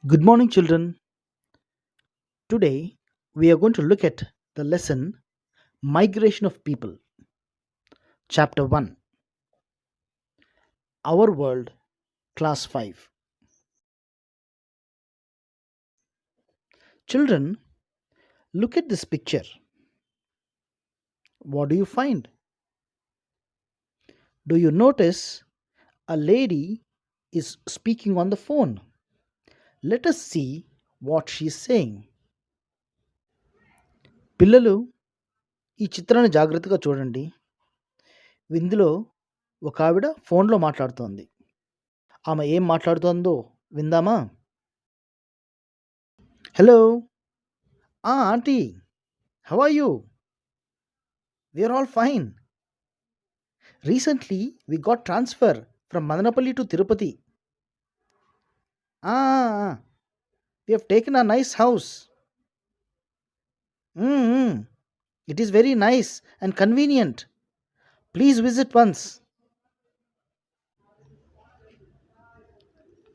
Good morning, children. Today we are going to look at the lesson Migration of People, Chapter 1, Our World, Class 5. Children, look at this picture. What do you find? Do you notice a lady is speaking on the phone? Let us see what she is saying. పిల్లలు ఈ చిత్రాన్ని జాగ్రత్తగా చూడండి. ఇందులో ఒక ఆవిడ ఫోన్లో మాట్లాడుతోంది. ఆమె ఏం మాట్లాడుతోందో విందామా? Hello aunty, how are you? We are all fine. Recently, we got transfer from Madanapalle to Tirupati. Ah, we have taken a nice house. Mm-hmm. It is very nice and convenient. Please visit once.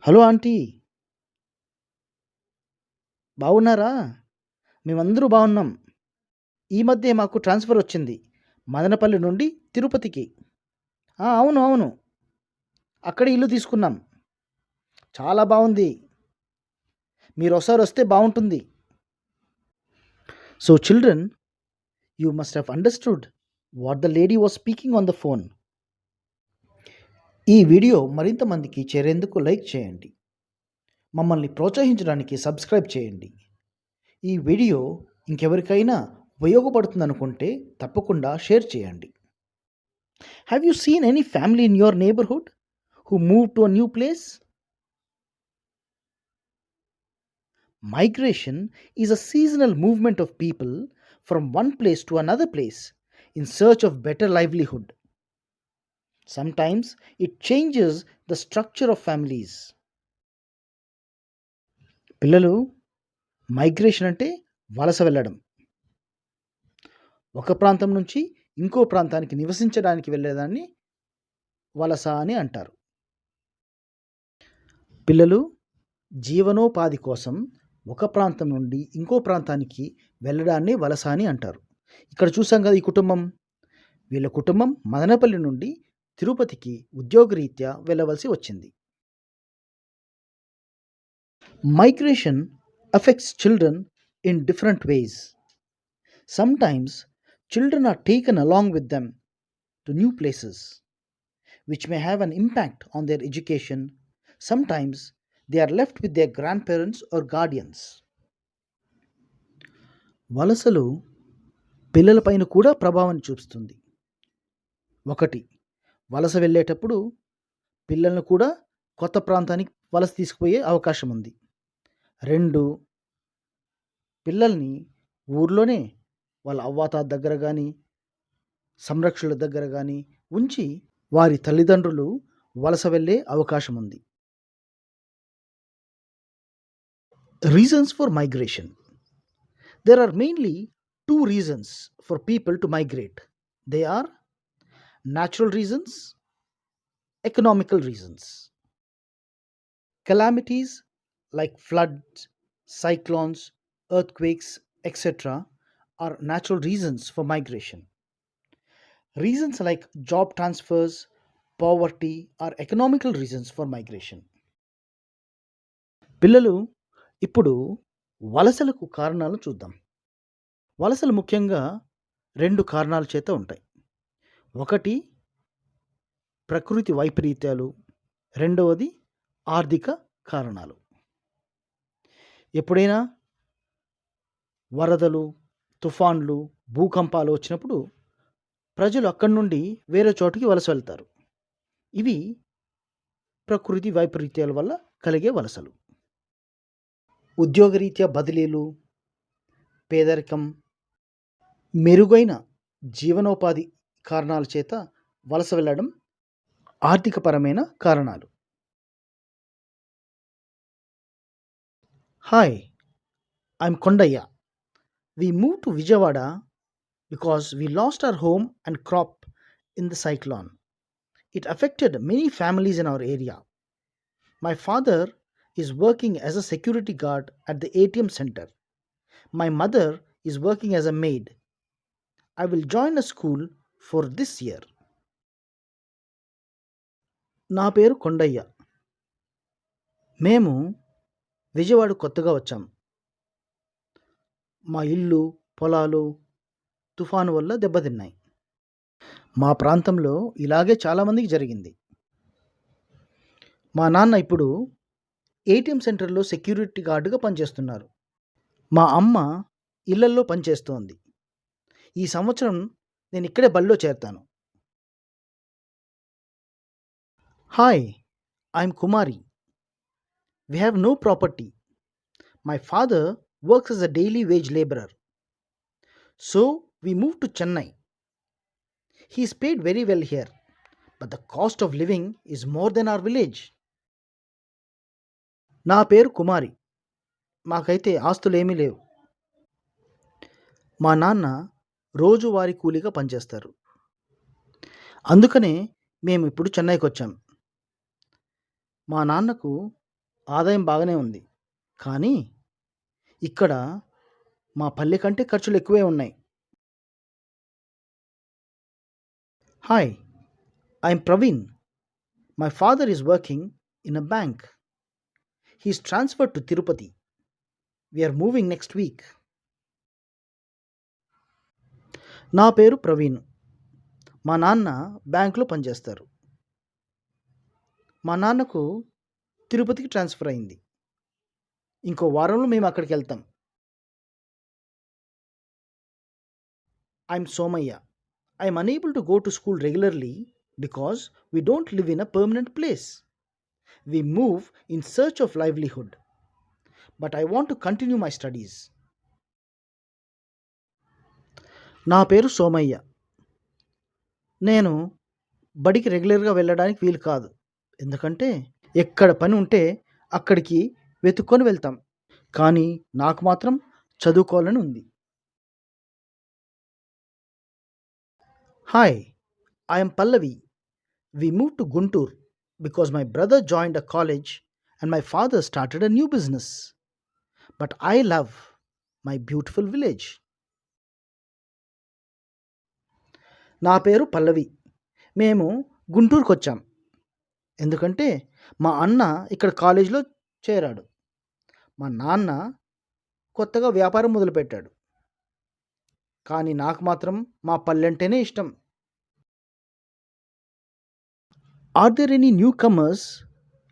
Hello aunty, బాగున్నారా? మేమందరూ బాగున్నాం. ఈ మధ్య మాకు transfer వచ్చింది మదనపల్లి నుండి తిరుపతికి. అవును అవును, అక్కడ ఇల్లు తీసుకున్నాం. చాలా బాగుంది. మీరు ఒకసారి వస్తే బాగుంటుంది. So children, you must have understood what the lady was speaking on the phone. ఈ వీడియో మరింత మందికి చేరేందుకు లైక్ చేయండి. మమ్మల్ని ప్రోత్సహించడానికి సబ్స్క్రైబ్ చేయండి. ఈ వీడియో ఇంకెవరికైనా ఉపయోగపడుతుందనుకుంటే తప్పకుండా షేర్ చేయండి. Have you seen any family in your neighbourhood who move to a new place? Migration is a seasonal movement of people from one place to another place in search of better livelihood. Sometimes it changes the structure of families. పిల్లలు, migration అంటే వలస వెళ్ళడం. ఒక ప్రాంతం నుంచి ఇంకో ప్రాంతానికి నివసించడానికి వెళ్ళేదాన్ని వలస అని అంటారు. పిల్లలు, జీవనోపాధి కోసం ఒక ప్రాంతం నుండి ఇంకో ప్రాంతానికి వెళ్ళడాన్ని వలస అని అంటారు. ఇక్కడ చూసాం కదా ఈ కుటుంబం. వీళ్ళ కుటుంబం మదనపల్లి నుండి తిరుపతికి ఉద్యోగరీత్యా వెళ్ళవలసి వచ్చింది. Migration affects children in different ways. Sometimes children are taken along with them to new places, which may have an impact on their education. Sometimes they are left with their grandparents or guardians. వలసలు పిల్లలపైన కూడా ప్రభావం చూపుతుంది. ఒకటి, వలస వెళ్ళేటప్పుడు పిల్లలను కూడా కొత్త ప్రాంతానికి వలస తీసుకుపోయే అవకాశం ఉంది. రెండు, పిల్లల్ని ఊర్లోనే వాళ్ళ అవ్వాతాత దగ్గర కానీ సంరక్షకుల దగ్గర కానీ ఉంచి వారి తల్లిదండ్రులు వలస వెళ్ళే అవకాశం ఉంది. Reasons for migration. There are mainly two reasons for people to migrate. They are natural reasons, economical reasons. Calamities like floods, cyclones, earthquakes, etc. are natural reasons for migration. Reasons like job transfers, poverty are economical reasons for migration. పిల్లలు, ఇప్పుడు వలసలకు కారణాలు చూద్దాం. వలసలు ముఖ్యంగా రెండు కారణాల చేత ఉంటాయి. ఒకటి, ప్రకృతి వైపరీత్యాలు. రెండవది, ఆర్థిక కారణాలు. ఎప్పుడైనా వరదలు, తుఫాన్లు, భూకంపాలు వచ్చినప్పుడు ప్రజలు అక్కడి నుండి వేరే చోటుకి వలస వెళ్తారు. ఇవి ప్రకృతి వైపరీత్యాల వల్ల కలిగే వలసలు. ఉద్యోగరీత్యా బదిలీలు, పేదరికం, మెరుగైన జీవనోపాధి కారణాల చేత వలస వెళ్ళడం ఆర్థికపరమైన కారణాలు. Hi, I'm Kondaiah. We moved to Vijayawada because we lost our home and crop in the cyclone. It affected many families in our area. My father is working as a security guard at the ATM center. My mother is working as a maid. I will join a school for this year. నా పేరు కొండయ్య. మేము విజయవాడ కొత్తగా వచ్చాం. మా ఇల్లు, పొలాలు తుఫాను వల్ల దెబ్బతిన్నాయి. మా ప్రాంతంలో ఇలాగే చాలామందికి జరిగింది. మా నాన్న ఇప్పుడు ఏటీఎం సెంటర్లో సెక్యూరిటీ గార్డుగా పనిచేస్తున్నారు. మా అమ్మ ఇళ్లల్లో పనిచేస్తోంది. ఈ సంవత్సరం నేను ఇక్కడే బడిలో చేరతాను. Hi, I'm Kumari. We have no property. My father works as a daily wage laborer. So we moved to Chennai. He is paid very well here, but the cost of living is more than our village. నా పేరు కుమారి. మాకైతే ఆస్తులేమీ లేవు. మా నాన్న రోజువారీ కూలీగా పనిచేస్తారు. అందుకనే మేము ఇప్పుడు చెన్నైకి వచ్చాం. మా నాన్నకు ఆదాయం బాగానే ఉంది, కానీ ఇక్కడ మా పల్లె కంటే ఖర్చులు ఎక్కువే ఉన్నాయి. Hi, I'm Praveen. My father is working in a bank. He is transferred to Tirupati. We're moving next week. నా పేరు ప్రవీణ్. మా నాన్న బ్యాంకులో పనిచేస్తారు. మా నాన్నకు తిరుపతికి ట్రాన్స్ఫర్ అయింది. ఇంకో వారంలో మేము అక్కడికి వెళ్తాం. I'm Somaiah. I'm unable to go to school regularly because we don't live in a permanent place. We move in search of livelihood. But I want to continue my studies. నా పేరు సోమయ్య. నేను బడికి రెగ్యులర్గా వెళ్ళడానికి వీలు కాదు, ఎందుకంటే ఎక్కడ పని ఉంటే అక్కడికి వెతుక్కొని వెళ్తాం. కానీ నాకు మాత్రం చదువుకోవాలని ఉంది. Hi, I'm Pallavi. We move to Guntur because my brother joined a college and my father started a new business. But I love my beautiful village. నా పేరు పల్లవి. మేము గుంటూరుకు వచ్చాం ఎందుకంటే మా అన్న ఇక్కడ కాలేజీలో చేరాడు. మా నాన్న కొత్తగా వ్యాపారం మొదలుపెట్టాడు. కానీ నాకు మాత్రం మా పల్లెంటేనే ఇష్టం. Are there any newcomers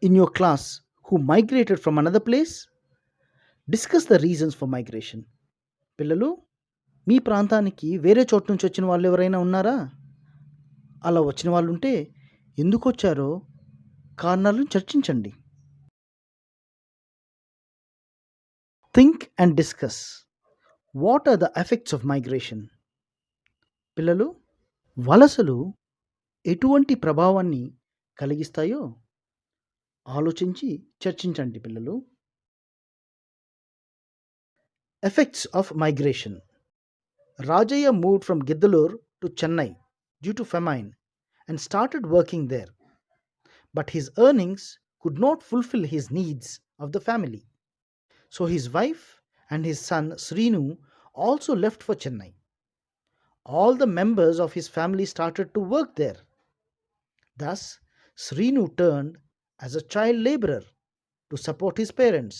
in your class who migrated from another place? Discuss the reasons for migration. పిల్లలు, మీ ప్రాంతానికి వేరే చోటు నుంచి వచ్చిన వాళ్ళు ఎవరైనా ఉన్నారా? అలా వచ్చిన వాళ్ళు ఉంటే ఎందుకు వచ్చారో కారణాలను చర్చించండి. Think and discuss. What are the effects of migration? పిల్లలు, వలసలు ఎటువంటి ప్రభావాన్ని కలిగిస్తాయో ఆలోచించి చర్చించండి. పిల్లలు, effects of migration. Rajaiah moved from Giddalur to Chennai due to famine and started working there. But his earnings could not fulfill his needs of the family. So his wife and his son Srinu also left for Chennai. All the members of his family started to work there. Thus, Srinu turned as a child laborer to support his parents.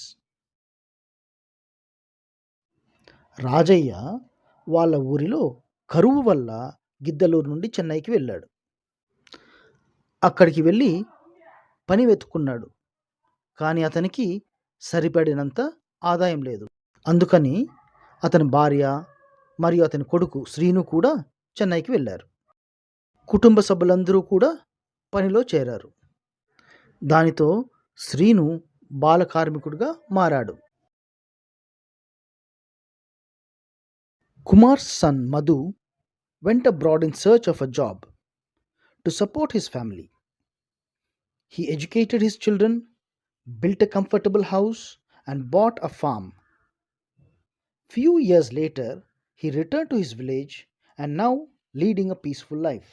Rajaiah వాళ్ళ ఊరిలో కరువు వల్ల గిద్దలూరు నుండి చెన్నైకి వెళ్ళాడు. అక్కడికి వెళ్ళి పని వెతుక్కున్నాడు. కానీ అతనికి సరిపడినంత ఆదాయం లేదు. అందుకని అతని భార్య మరియు అతని కొడుకు శ్రీను కూడా చెన్నైకి వెళ్ళారు. కుటుంబ సభ్యులందరూ కూడా పనిలో చేరారు. దానితో శ్రీను బాల కార్మికుడిగా మారాడు. Kumar's son Madhu went abroad in search of a job to support his family. He educated his children, built a comfortable house, and bought a farm. Few years later, he returned to his village and now leading a peaceful life.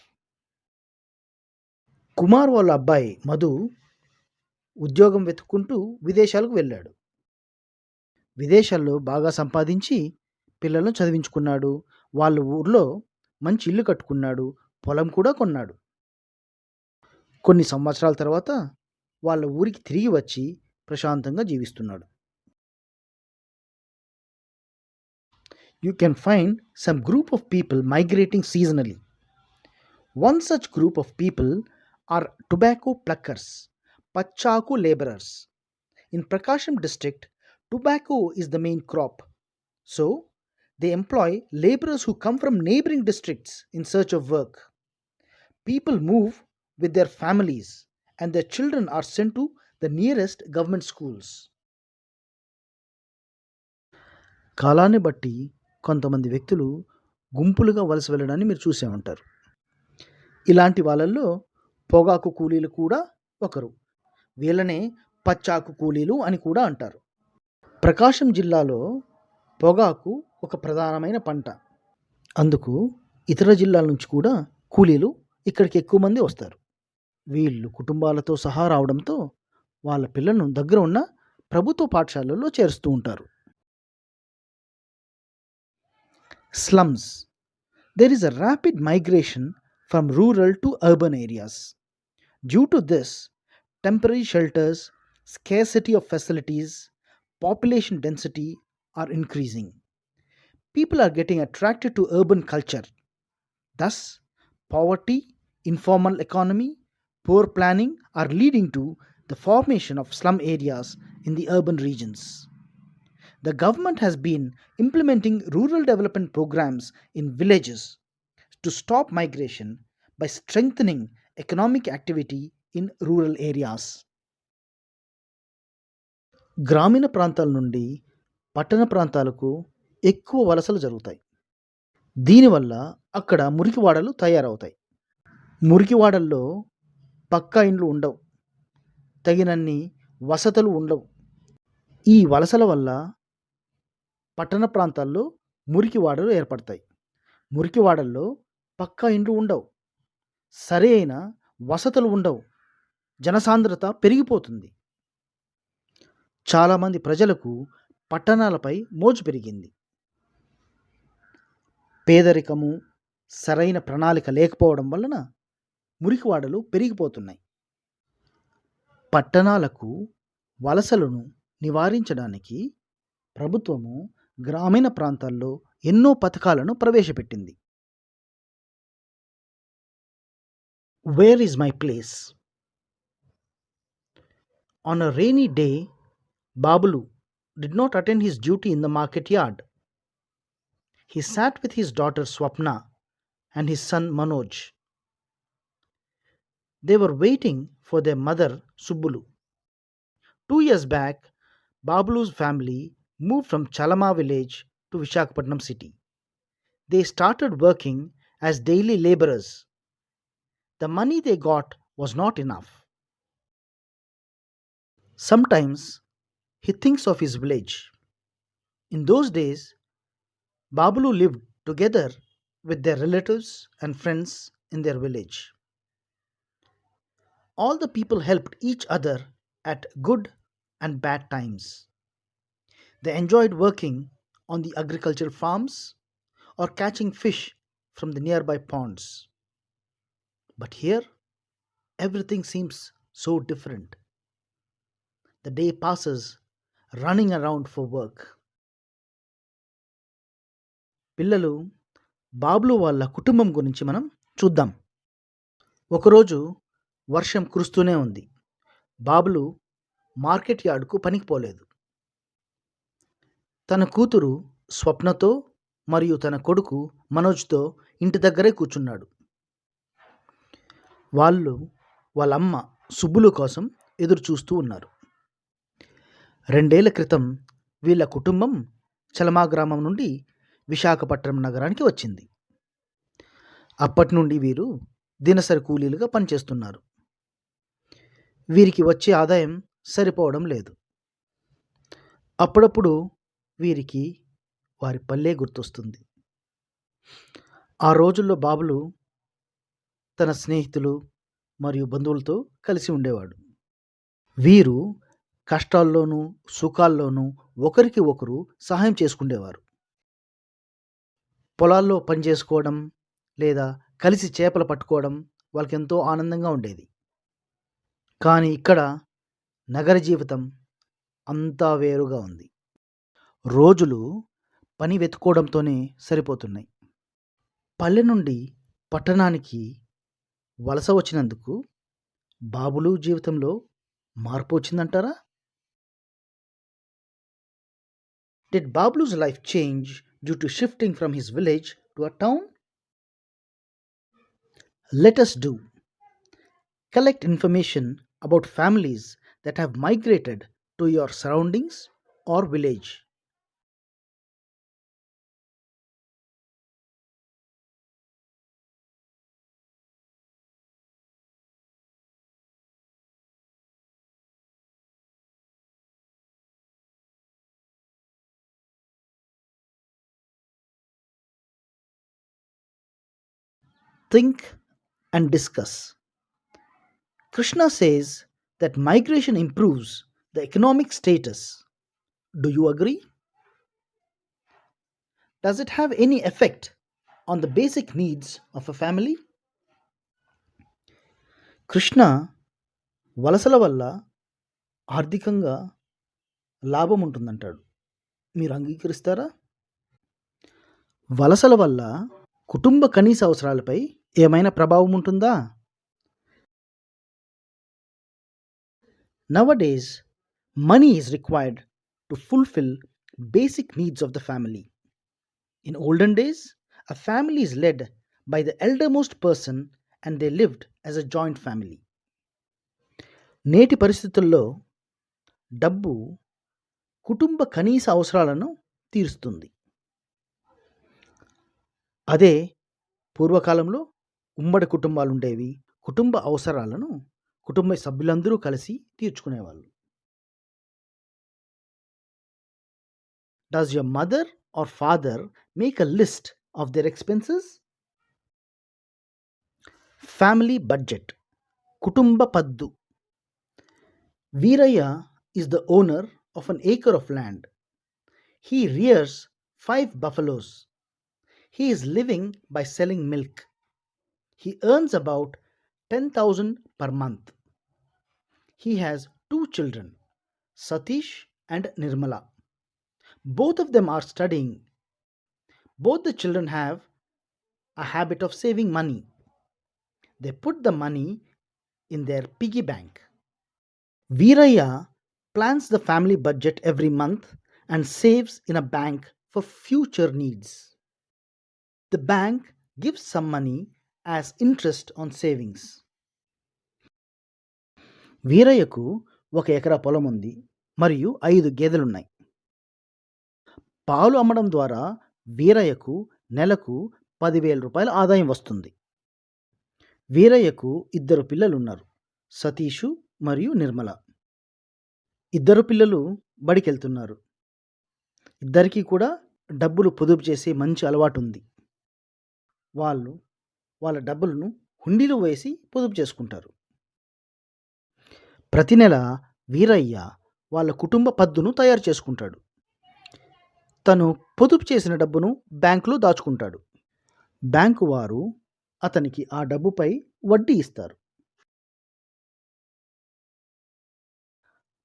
Kumar వాళ్ళ అబ్బాయి మధు ఉద్యోగం వెతుక్కుంటూ విదేశాలకు వెళ్ళాడు. విదేశాల్లో బాగా సంపాదించి పిల్లలను చదివించుకున్నాడు. వాళ్ళ ఊర్లో మంచి ఇల్లు కట్టుకున్నాడు. పొలం కూడా కొన్నాడు. కొన్ని సంవత్సరాల తర్వాత వాళ్ళ ఊరికి తిరిగి వచ్చి ప్రశాంతంగా జీవిస్తున్నాడు. You can find some group of people migrating seasonally. One such group of people are tobacco pluckers, Pachhaku Labourers. In Prakasham district, tobacco is the main crop. So, they employ labourers who come from neighbouring districts in search of work. People move with their families and their children are sent to the nearest government schools. కాలాన్ని బట్టి కొంతమంది వ్యక్తులు గుంపులుగా వలస వెళ్ళడాన్ని మీరు చూసే ఉంటారు. ఇలాంటి వాళ్ళల్లో పొగాకు కూలీలు కూడా ఒకరు. వీళ్ళనే పచ్చాకు కూలీలు అని కూడా అంటారు. ప్రకాశం జిల్లాలో పొగాకు ఒక ప్రధానమైన పంట. అందుకు ఇతర జిల్లాల నుంచి కూడా కూలీలు ఇక్కడికి ఎక్కువ మంది వస్తారు. వీళ్ళు కుటుంబాలతో సహా రావడంతో వాళ్ళ పిల్లలను దగ్గర ఉన్న ప్రభుత్వ పాఠశాలల్లో చేరుస్తూ ఉంటారు. Slums. There is a rapid migration from rural to urban areas. Due to this, temporary shelters, scarcity of facilities, population density are increasing. People are getting attracted to urban culture. Thus, poverty, informal economy, poor planning are leading to the formation of slum areas in the urban regions. The government has been implementing rural development programs in villages to stop migration by strengthening economic activity in rural areas. గ్రామీణ ప్రాంతాల నుండి పట్టణ ప్రాంతాలకు ఎక్కువ వలసలు జరుగుతాయి. దీనివల్ల అక్కడ మురికివాడలు తయారవుతాయి. మురికివాడల్లో పక్కా ఇండ్లు ఉండవు, తగినన్ని వసతులు ఉండవు. ఈ వలసల వల్ల పట్టణ ప్రాంతాల్లో మురికివాడలు ఏర్పడతాయి. మురికివాడల్లో పక్కా ఇండ్లు ఉండవు, సరి అయిన వసతులు ఉండవు, జనసాంద్రత పెరిగిపోతుంది. చాలామంది ప్రజలకు పట్టణాలపై మోజు పెరిగింది. పేదరికము, సరైన ప్రణాళిక లేకపోవడం వలన మురికివాడలు పెరిగిపోతున్నాయి. పట్టణాలకు వలసలను నివారించడానికి ప్రభుత్వము గ్రామీణ ప్రాంతాల్లో ఎన్నో పథకాలను ప్రవేశపెట్టింది. Where is my place? On a rainy day, Babulu did not attend his duty in the market yard. He sat with his daughter Swapna and his son Manoj. They were waiting for their mother Subbulu. 2 years back, Babulu's family moved from Chalama village to Visakhapatnam city. They started working as daily labourers. The money they got was not enough. Sometimes he thinks of his village. In those days, Babulu lived together with their relatives and friends in their village. All the people helped each other at good and bad times. They enjoyed working on the agricultural farms or catching fish from the nearby ponds. But here, everything seems so different. The day passes running around for work. పిల్లలు, బాబులు వాళ్ళ కుటుంబం గురించి మనం చూద్దాం. ఒకరోజు వర్షం కురుస్తూనే ఉంది. బాబులు మార్కెట్ యార్డుకు పనికి పోలేదు. తన కూతురు స్వప్నతో మరియు తన కొడుకు మనోజ్తో ఇంటి దగ్గరే కూర్చున్నాడు. వాళ్ళు వాళ్ళ అమ్మ సుబ్బులు కోసం ఎదురు చూస్తూ ఉన్నారు. 2 ఏళ్ల క్రితం వీళ్ళ కుటుంబం చలమా గ్రామం నుండి విశాఖపట్నం నగరానికి వచ్చింది. అప్పటి నుండి వీరు దినసరి కూలీలుగా పనిచేస్తున్నారు. వీరికి వచ్చే ఆదాయం సరిపోవడం లేదు. అప్పుడప్పుడు వీరికి వారి పల్లె గుర్తొస్తుంది. ఆ రోజుల్లో బాబులు తన స్నేహితులు మరియు బంధువులతో కలిసి ఉండేవాడు. వీరు కష్టాల్లోనూ, సుఖాల్లోనూ ఒకరికి ఒకరు సహాయం చేసుకుండేవారు. పొలాల్లో పని చేసుకోవడం లేదా కలిసి చేపలు పట్టుకోవడం వాళ్ళకెంతో ఆనందంగా ఉండేది. కానీ ఇక్కడ నగర జీవితం అంతా వేరుగా ఉంది. రోజులు పని వెతుక్కోవడంతోనే సరిపోతున్నాయి. పల్లె నుండి పట్టణానికి వలస వచ్చినందుకు బాబులు జీవితంలో మార్పు వచ్చిందంటారా? Did Bablu's life change due to shifting from his village to a town? Let us do. Collect information about families that have migrated to your surroundings or village. Think and discuss. Krishna says that migration improves the economic status. Do you agree? Does it have any effect on the basic needs of a family? Krishna వలసల వల్ల ఆర్థికంగా లాభం ఉంటుందంటాడు. మీరు అంగీకరిస్తారా? వలసల వల్ల కుటుంబ కనీస అవసరాలపై ఏమైనా ప్రభావం ఉంటుందా? Nowadays, money is required to fulfill basic needs of the family. In olden days, a family is led by the eldermost person and they lived as a joint family. నేటి పరిస్థితుల్లో డబ్బు కుటుంబ కనీస అవసరాలను తీరుస్తుంది. అదే పూర్వకాలంలో ఉమ్మడి కుటుంబాలు ఉండేవి. కుటుంబ అవసరాలను కుటుంబ సభ్యులందరూ కలిసి తీర్చుకునేవాళ్ళు. Does your mother or father make a list of their expenses? Family budget. కుటుంబ పద్దు. Veeraiah is the owner of an acre of land. He rears 5 buffaloes. He is living by selling milk. He earns about 10,000 per month. He has 2 children, Satish and Nirmala. Both of them are studying. Both the children have a habit of saving money. They put the money in their piggy bank. Veeraiah plans the family budget every month and saves in a bank for future needs. The bank gives some money as interest on savings. వీరయ్యకు 1 ఎకరా పొలం ఉంది మరియు 5 గేదెలున్నాయి. పాలు అమ్మడం ద్వారా వీరయ్యకు నెలకు 10,000 రూపాయల ఆదాయం వస్తుంది. వీరయ్యకు 2 పిల్లలున్నారు, సతీషు మరియు నిర్మల. 2 పిల్లలు బడికెళ్తున్నారు. ఇద్దరికీ కూడా డబ్బులు పొదుపు చేసే మంచి అలవాటు ఉంది. వాళ్ళు వాళ్ళ డబ్బులను హుండీలో వేసి పొదుపు చేసుకుంటారు. ప్రతి నెల వీరయ్య వాళ్ళ కుటుంబ పద్దును తయారు చేసుకుంటాడు. తను పొదుపు చేసిన డబ్బును బ్యాంకులో దాచుకుంటాడు. బ్యాంకు వారు అతనికి ఆ డబ్బుపై వడ్డీ ఇస్తారు.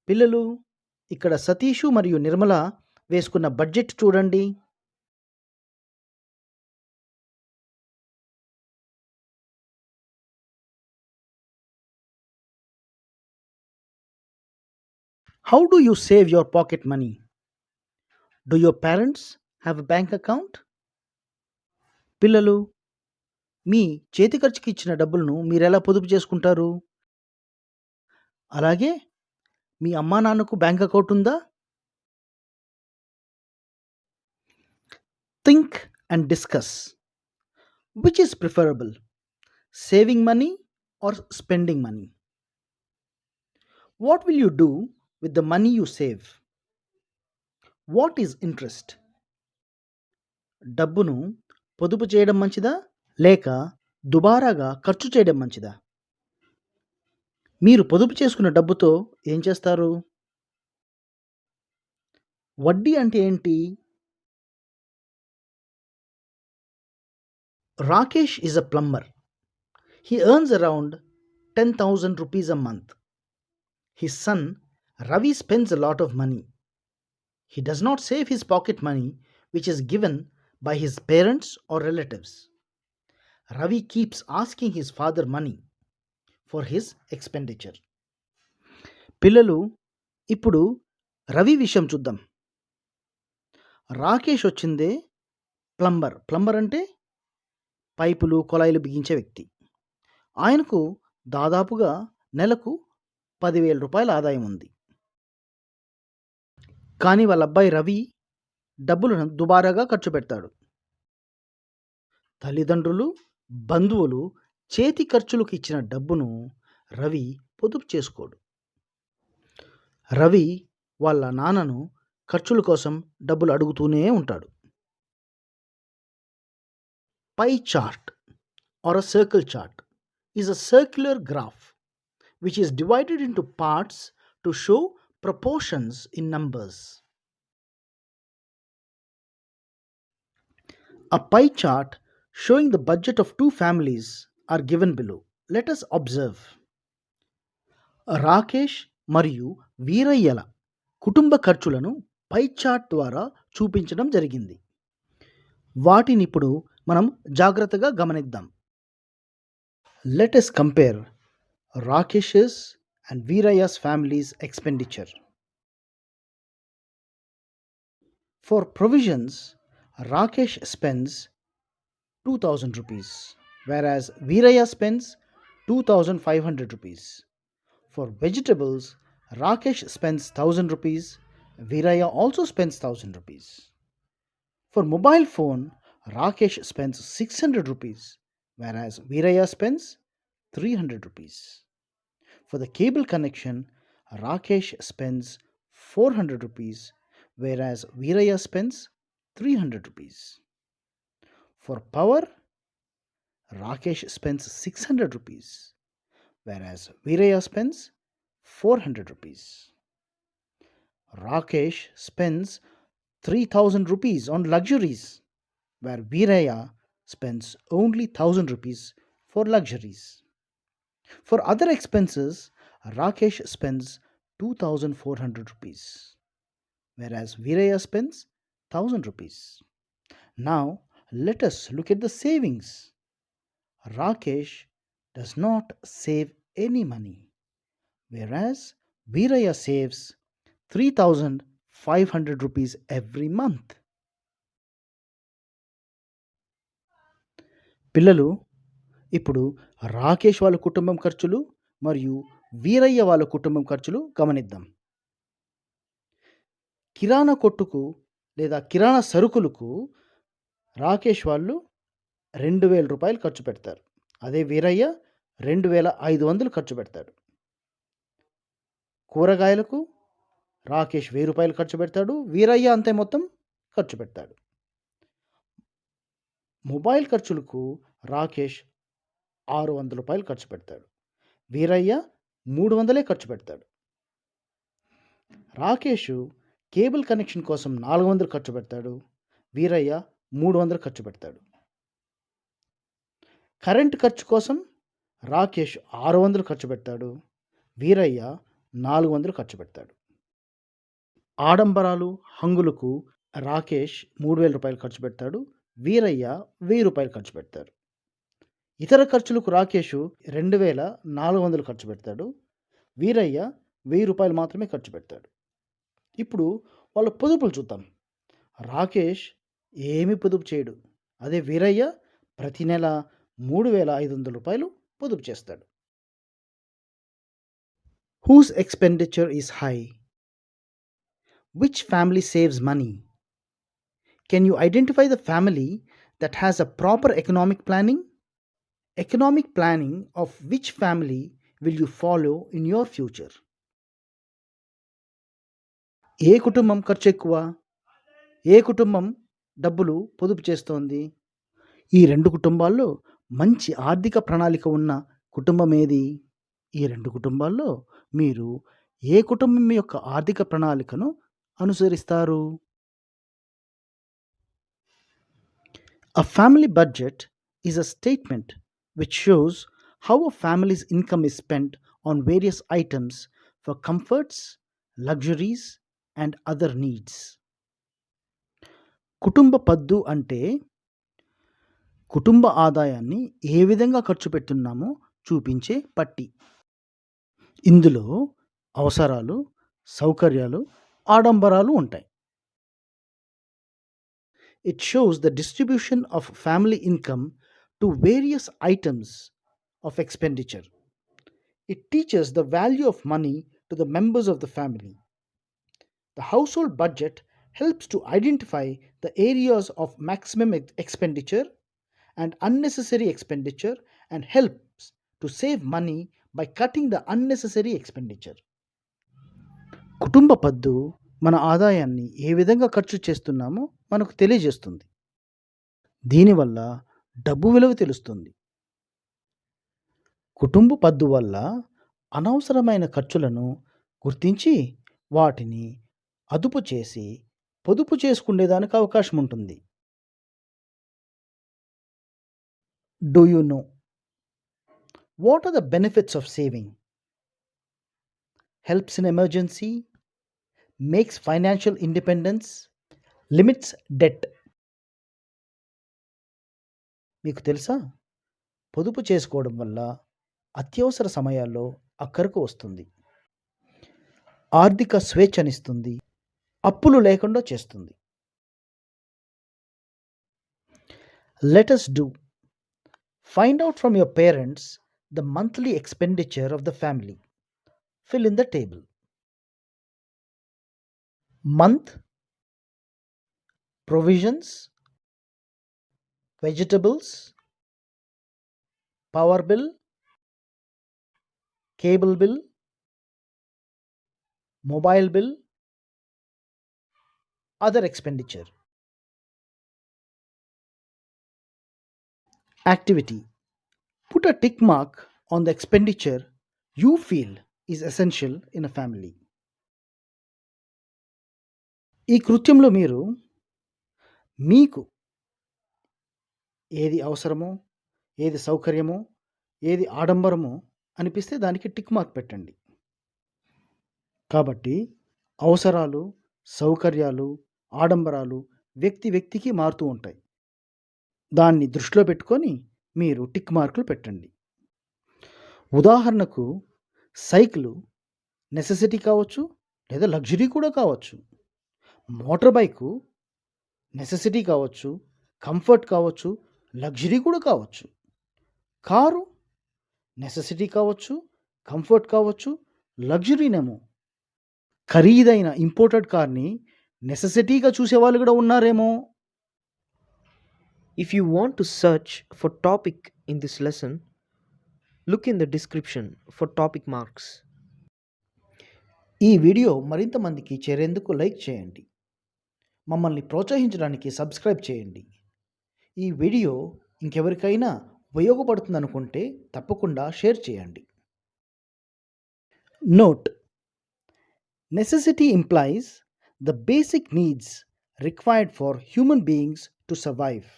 పిల్లలు, ఇక్కడ సతీషు మరియు నిర్మల వేసుకున్న బడ్జెట్ చూడండి. How do you save your pocket money? Do your parents have a bank account? పిల్లలు, మీ చేతి ఖర్చుకి ఇచ్చిన డబ్బులను మీరెలా పొదుపు చేసుకుంటారు? అలాగే మీ అమ్మా నాన్నకు బ్యాంక్ అకౌంట్ ఉందా? Think and discuss. Which is preferable? Saving money or spending money? What will you do with the money you save? What is interest? డబ్బును పొదుపు చేయడం మంచిదా లేక దుబారాగా ఖర్చు చేయడం మంచిదా? మీరు పొదుపు చేసుకున్న డబ్బుతో ఏం చేస్తారు? వడ్డీ అంటే ఏంటి? Rakesh is a plumber. He earns around 10,000 rupees a month. His son Ravi spends a lot of money. He does not save his pocket money, which is given by his parents or relatives. Ravi keeps asking his father money for his expenditure. పిల్లలు, ఇప్పుడు రవి విషయం చూద్దాం. రాకేష్ వచ్చిందే plumber. Plumber అంటే పైపులు, కొలాయిలు బిగించే వ్యక్తి. ఆయనకు దాదాపుగా నెలకు 10,000 రూపాయల ఆదాయం ఉంది. కానీ వాళ్ళ అబ్బాయి రవి డబ్బులను దుబారాగా ఖర్చు పెడతాడు. తల్లిదండ్రులు, బంధువులు చేతి ఖర్చులకు ఇచ్చిన డబ్బును రవి పొదుపు చేసుకోడు. రవి వాళ్ళ నాన్నను ఖర్చుల కోసం డబ్బులు అడుగుతూనే ఉంటాడు. Pie chart or a circle chart is a circular graph which is divided into parts to show proportions in numbers. A pie chart showing the budget of two families are given below. Let us observe. Rakesh మరియు వీరయ్యల కుటుంబ ఖర్చులను pie chart ద్వారా చూపించడం జరిగింది. వాటిని ఇప్పుడు మనం జాగ్రత్తగా గమనిద్దాం. Let us compare Rakesh's and Veeraiah's family's expenditure. For provisions, Rakesh spends 2,000 rupees, whereas Veeraiah spends 2,500 rupees. For vegetables, Rakesh spends 1,000 rupees, Veeraiah also spends 1,000 rupees. For mobile phone, Rakesh spends 600 rupees, whereas Veeraiah spends 300 rupees. For the cable connection, Rakesh spends 400 rupees, whereas Veeraiah spends 300 rupees. For power, Rakesh spends 600 rupees, whereas Veeraiah spends 400 rupees. Rakesh spends 3,000 rupees on luxuries, where Veeraiah spends only 1,000 rupees for luxuries. For other expenses, Rakesh spends 2,400 rupees, whereas Veeraiah spends 1,000 rupees. Now, let us look at the savings. Rakesh does not save any money, whereas Veeraiah saves 3,500 rupees every month. పిల్లలు, ఇప్పుడు రాకేష్ వాళ్ళ కుటుంబం ఖర్చులు మరియు వీరయ్య వాళ్ళ కుటుంబం ఖర్చులు గమనిద్దాం. కిరాణా కొట్టుకు లేదా కిరాణా సరుకులకు రాకేష్ వాళ్ళు 2,000 రూపాయలు ఖర్చు పెడతారు. అదే వీరయ్య 2,500 ఖర్చు పెడతాడు. కూరగాయలకు రాకేష్ 1,000 రూపాయలు ఖర్చు పెడతాడు, వీరయ్య అంతే మొత్తం ఖర్చు పెడతాడు. మొబైల్ ఖర్చులకు రాకేష్ 600 రూపాయలు ఖర్చు పెడతాడు, వీరయ్య 300 ఖర్చు పెడతాడు. రాకేష్ కేబుల్ కనెక్షన్ కోసం 400 ఖర్చు పెడతాడు, వీరయ్య 300 ఖర్చు పెడతాడు. కరెంట్ ఖర్చు కోసం రాకేష్ 600 ఖర్చు పెడతాడు, వీరయ్య 400 ఖర్చు పెడతాడు. ఆడంబరాలు, హంగులకు రాకేష్ 3,000 రూపాయలు ఖర్చు పెడతాడు, వీరయ్య 1,000 రూపాయలు ఖర్చు పెడతారు. ఇతర ఖర్చులకు రాకేష్ 2,400 ఖర్చు పెడతాడు, వీరయ్య 1,000 రూపాయలు మాత్రమే ఖర్చు పెడతాడు. ఇప్పుడు వాళ్ళ పొదుపులు చూద్దాం. రాకేష్ ఏమీ పొదుపు చేయడు, అదే వీరయ్య ప్రతి నెల 3,500 రూపాయలు పొదుపు చేస్తాడు. Whose expenditure is high? Which family saves money? Can you identify the family that has a proper economic planning? Economic planning of which family will you follow in your future? ఏ కుటుంబం ఖర్చు ఎక్కువ, ఏ కుటుంబం డబ్బులు పొదుపు చేస్తోంది? ఈ 2 కుటుంబాల్లో మంచి ఆర్థిక ప్రణాళిక ఉన్న కుటుంబం ఏది? ఈ 2 కుటుంబాల్లో మీరు ఏ కుటుంబం యొక్క ఆర్థిక ప్రణాళికను అనుసరిస్తారు? A family budget is a statement which shows how a family's income is spent on various items for comforts, luxuries, and other needs. కుటుంబ పద్దు అంటే కుటుంబ ఆదాయాన్ని ఏ విధంగా ఖర్చు పెడుతున్నామో చూపించే పట్టి. ఇందులో అవసరాలు, సౌకర్యాలు, ఆడంబరాలు ఉంటాయి. It shows the distribution of family income to various items of expenditure. It teaches the value of money to the members of the family. The household budget helps to identify the areas of maximum expenditure and unnecessary expenditure and helps to save money by cutting the unnecessary expenditure. కుటుంబ పద్దు మన ఆదాయాన్ని ఏ విధంగా ఖర్చు చేస్తున్నామో మనకు తెలియజేస్తుంది. దీనివల్ల డబ్బు విలువ తెలుస్తుంది. కుటుంబ పద్దు వల్ల అనవసరమైన ఖర్చులను గుర్తించి వాటిని అదుపు చేసి పొదుపు చేసుకునేదానికి అవకాశం ఉంటుంది. Do you know what are the benefits of saving? Helps in emergency, makes financial independence, limits debt. మీకు తెలుసా? పొదుపు చేసుకోవడం వల్ల అత్యవసర సమయాల్లో అక్కరకు వస్తుంది. ఆర్థిక స్వేచ్ఛనిస్తుంది. అప్పులు లేకుండా చేస్తుంది. Let us do. Find out from your parents the monthly expenditure of the family. Fill in the table. Month, provisions, vegetables, power bill, cable bill, mobile bill, other expenditure. Activity. Put a tick mark on the expenditure you feel is essential in a family. ఈ కృత్యంలో మీరు మీకు ఏది అవసరమో, ఏది సౌకర్యమో, ఏది ఆడంబరమో అనిపిస్తే దానికి tick mark పెట్టండి. కాబట్టి అవసరాలు, సౌకర్యాలు, ఆడంబరాలు వ్యక్తి వ్యక్తికి మారుతూ ఉంటాయి. దాన్ని దృష్టిలో పెట్టుకొని మీరు టిక్ మార్కులు పెట్టండి. ఉదాహరణకు సైకిలు నెసెసిటీ కావచ్చు, లేదా లగ్జరీ కూడా కావచ్చు. మోటార్ బైకు నెసెసిటీ కావచ్చు, కంఫర్ట్ కావచ్చు, లగ్జరీ కూడా కావచ్చు. కారు నెసెసిటీ కావచ్చు, కంఫర్ట్ కావచ్చు, లగ్జరీనేమో. ఖరీదైన ఇంపోర్టెడ్ కార్ని నెసెసిటీగా చూసేవాళ్ళు కూడా ఉన్నారేమో. If you want to search for topic in this lesson, look in the description for topic marks. ఈ వీడియో మరింత మందికి చేరేందుకు లైక్ చేయండి. మమ్మల్ని ప్రోత్సహించడానికి సబ్స్క్రైబ్ చేయండి. ఈ వీడియో ఇంకెవరికైనా ఉపయోగపడుతుందనుకుంటే తప్పకుండా షేర్ చేయండి. Note: necessity implies the basic needs required for human beings to survive.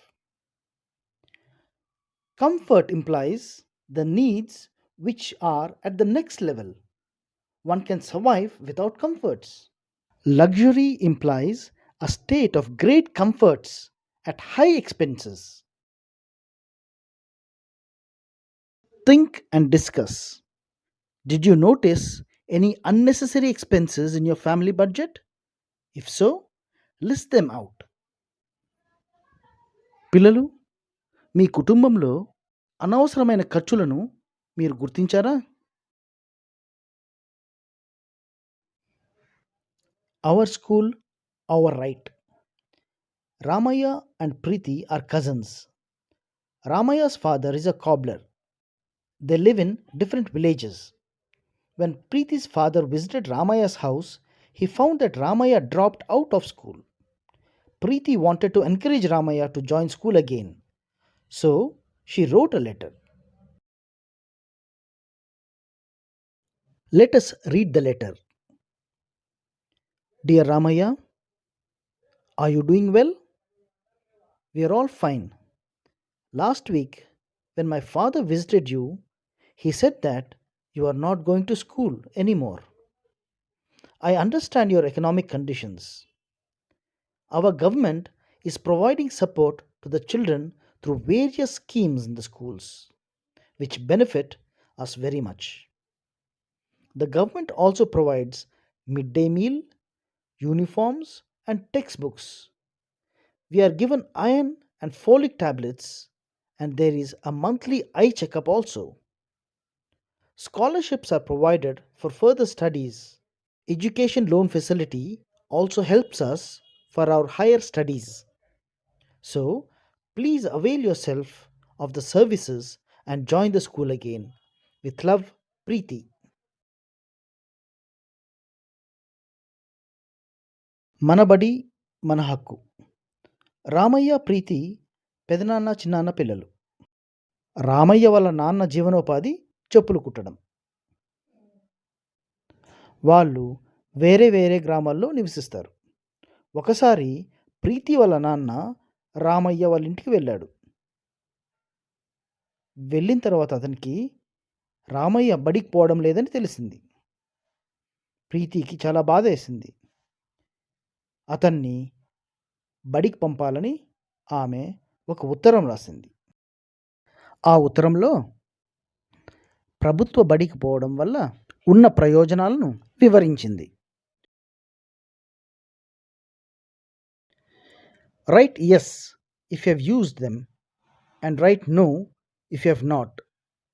Comfort implies the needs which are at the next level. One can survive without comforts. Luxury implies a state of great comforts at high expenses. Think and discuss. Did you notice any unnecessary expenses in your family budget? If so, list them out. పిల్లలు, మీ కుటుంబంలో అనవసరమైన ఖర్చులను మీరు గుర్తించారా? Our school, our right. Ramaya and Preeti are cousins. Ramaya's father is a cobbler. They live in different villages. When Preeti's father visited Ramaya's house, he found that Ramaya dropped out of school. Preeti wanted to encourage Ramaya to join school again. So, she wrote a letter. Let us read the letter. Dear Ramaya, are you doing well? We are all fine. Last week, when my father visited you, he said that you are not going to school anymore. I understand your economic conditions. Our government is providing support to the children through various schemes in the schools, which benefit us very much. The government also provides midday meal, uniforms, and textbooks. We are given iron and folic tablets, and there is a monthly eye checkup also. Scholarships are provided for further studies. Education loan facility also helps us for our higher studies. So, please avail yourself of the services and join the school again. With love, Preeti. మనబడి మన హక్కు. రామయ్య ప్రీతి పెదనాన్న చిన్నాన్న పిల్లలు. రామయ్య వాళ్ళ నాన్న జీవనోపాధి చెప్పులు కుట్టడం. వాళ్ళు వేరే వేరే గ్రామాల్లో నివసిస్తారు. ఒకసారి ప్రీతి వాళ్ళ నాన్న రామయ్య వాళ్ళ ఇంటికి వెళ్ళాడు. వెళ్ళిన తర్వాత అతనికి రామయ్య బడికి పోవడం లేదని తెలిసింది. ప్రీతికి చాలా బాధ వేసింది. అతన్ని బడికి పంపాలని ఆమె ఒక ఉత్తరం రాసింది. ఆ ఉత్తరంలో ప్రభుత్వ బడికి పోవడం వల్ల ఉన్న ప్రయోజనాలను వివరించింది. Write yes if you have used them and write no if you have not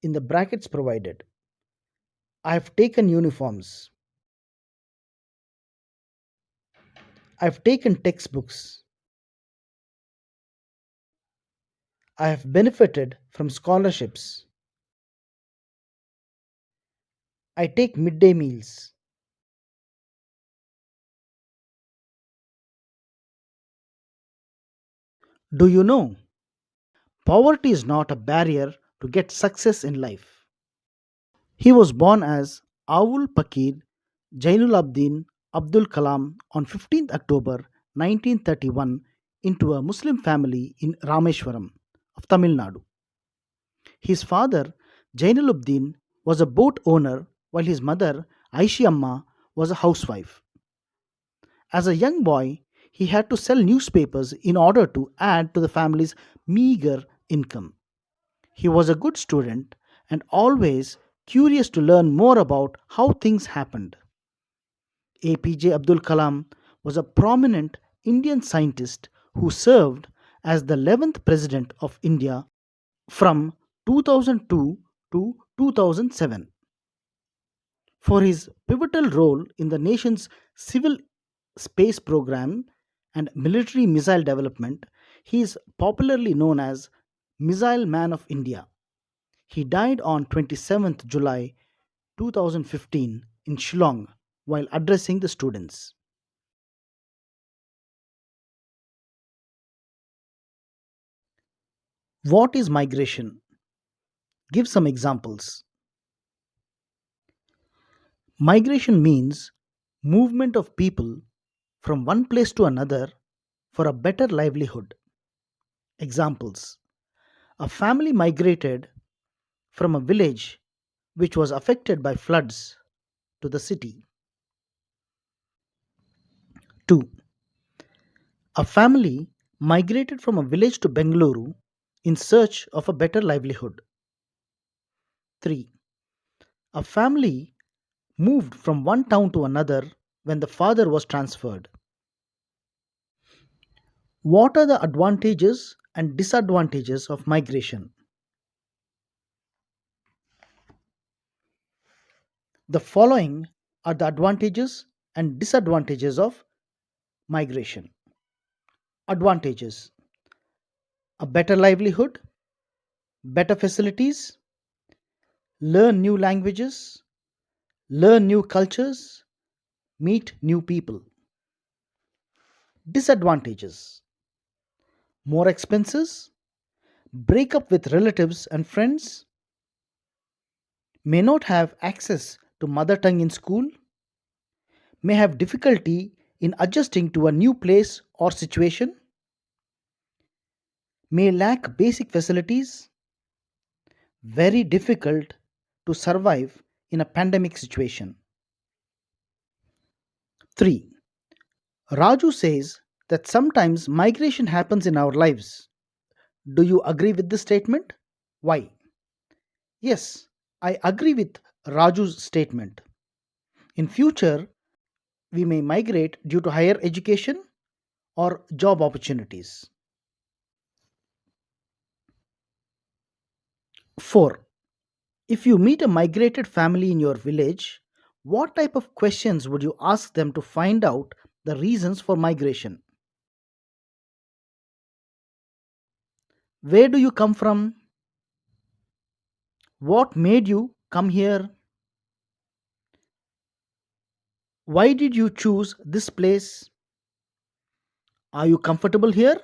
in the brackets provided. I have taken uniforms. I have taken textbooks. I have benefited from scholarships. I take midday meals. Do you know? Poverty is not a barrier to get success in life. He was born as Awul Pakir Jainul Abdin Abdul Kalam on 15th October 1931 into a Muslim family in Rameshwaram of Tamil Nadu. His father Jainuluddin was a boat owner while his mother Aishi Amma was a housewife. As a young boy, he had to sell newspapers in order to add to the family's meager income. He was a good student and always curious to learn more about how things happened. A.P.J. Abdul Kalam was a prominent Indian scientist who served as the 11th President of India from 2002 to 2007. For his pivotal role in the nation's civil space program and military missile development, he is popularly known as Missile Man of India. He died on 27th July 2015 in Shillong while addressing the students. What is migration? Give some examples. Migration means movement of people from one place to another for a better livelihood. Examples: a family migrated from a village which was affected by floods to the city. 2. A family migrated from a village to Bengaluru in search of a better livelihood. 3. A family moved from one town to another when the father was transferred. What are the advantages and disadvantages of migration? The following are the advantages and disadvantages of migration. Advantages: a better livelihood, better facilities, learn new languages, learn new cultures, meet new people. Disadvantages: more expenses, break up with relatives and friends, may not have access to mother tongue in school, may have difficulty in adjusting to a new place or situation, may lack basic facilities, very difficult to survive in a pandemic situation. 3. Raju says that sometimes migration happens in our lives. Do you agree with this statement? Why? Yes, I agree with Raju's statement. In future, we may migrate due to higher education or job opportunities. 4. If you meet a migrated family in your village, what type of questions would you ask them to find out the reasons for migration? Where do you come from? What made you come here? Why did you choose this place? Are you comfortable here?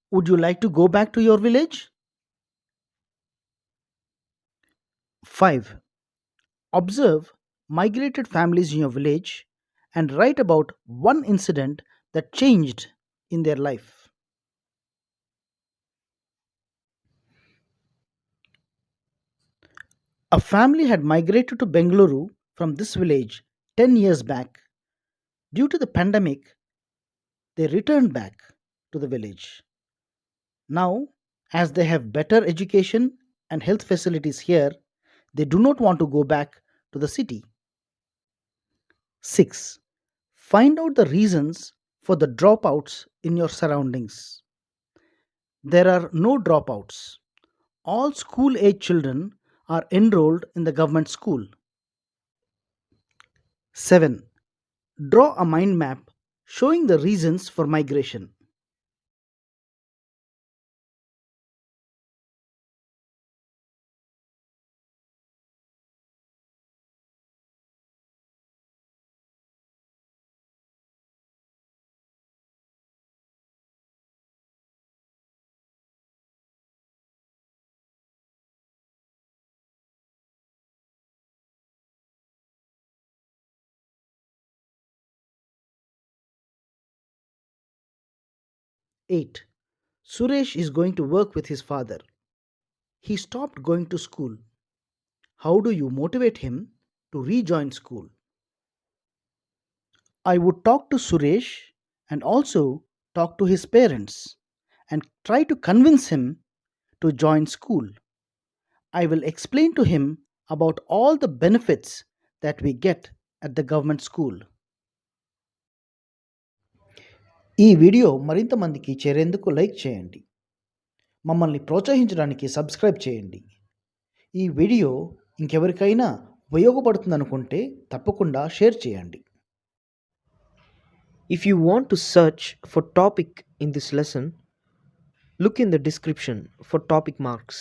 Would you like to go back to your village? 5. Observe migrated families in your village and write about one incident that changed in their life. A family had migrated to Bengaluru from this village 10 years back. Due to the pandemic, they returned back to the village. Now, as they have better education and health facilities here, they do not want to go back to the city. 6. Find out the reasons for the dropouts in your surroundings. There are no dropouts. All school age children are enrolled in the government school. 7. Draw a mind map showing the reasons for migration. Eight. Suresh is going to work with his father. He stopped going to school. How do you motivate him to rejoin school? I would talk to Suresh and also talk to his parents and try to convince him to join school. I will explain to him about all the benefits that we get at the government school. ఈ video మరింత మందికి చేరేందుకు like చేయండి. మమ్మల్ని ప్రోత్సహించడానికి subscribe చేయండి. ఈ video ఇంకెవరికైనా ఉపయోగపడుతుందనుకుంటే తప్పకుండా షేర్ చేయండి. If you want to search for topic in this lesson, look in the description for topic marks.